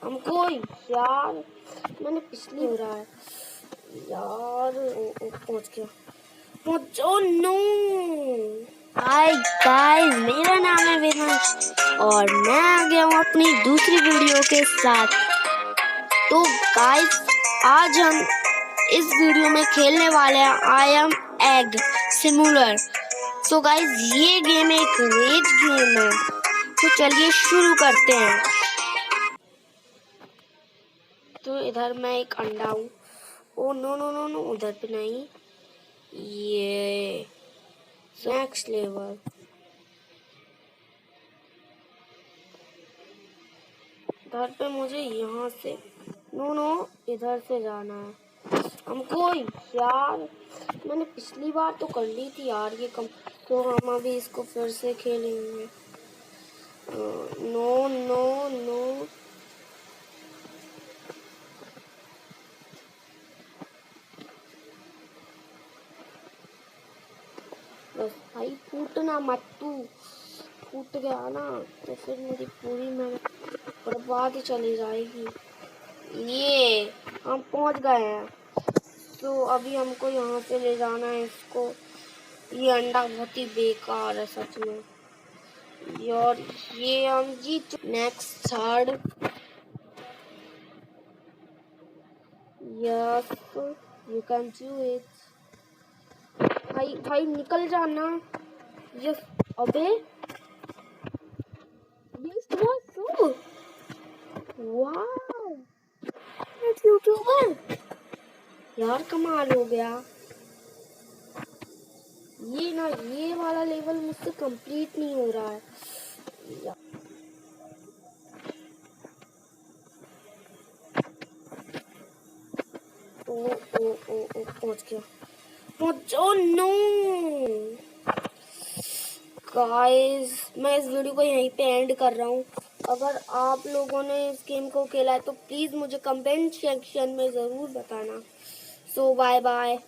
हमको यार, मैंने पिछली हो रहा है यार। पहुंच गया, पहुंचो। नो हाय गाइस, मेरा नाम है विनाश और मैं आ गया हूँ अपनी दूसरी वीडियो के साथ। तो गाइस, आज हम इस वीडियो में खेलने वाले हैं आई एम एग सिमुलर। तो गाइस, ये गेम एक रेज गेम है, तो चलिए शुरू करते हैं। तो इधर मैं एक अंडा हूँ। Oh no no no no, उधर पे नहीं। ये नेक्स्ट लेवल। इधर पे मुझे यहाँ से नो नो इधर से जाना है हमको यार। मैंने पिछली बार तो कर ली थी यार ये कम। तो हम अभी इसको फिर से खेलेंगे। नो नो नो, बस भाई फूटना मत। तू फूट गया ना तो फिर मेरी पूरी मेहनत बर्बाद ही चली जाएगी। ये हम पहुंच गए हैं। तो अभी हमको यहाँ से ले जाना है इसको। ये अंडा बहुत ही बेकार है सच में यार। ये हम जीत। Next third. Yes, you can do it. भाई भाई निकल जाना। यस, अबे this was so wow, it's YouTuber यार, कमाल हो गया। ये ना, ये वाला लेवल मुझसे कंप्लीट नहीं हो रहा है। ओ ओ ओ ओ, पहुंच गया, पहुंचो। नो गाइस, मैं इस वीडियो को यहीं पे एंड कर रहा हूँ। अगर आप लोगों ने इस गेम को खेला है तो प्लीज़ मुझे कमेंट सेक्शन में ज़रूर बताना। सो बाय बाय।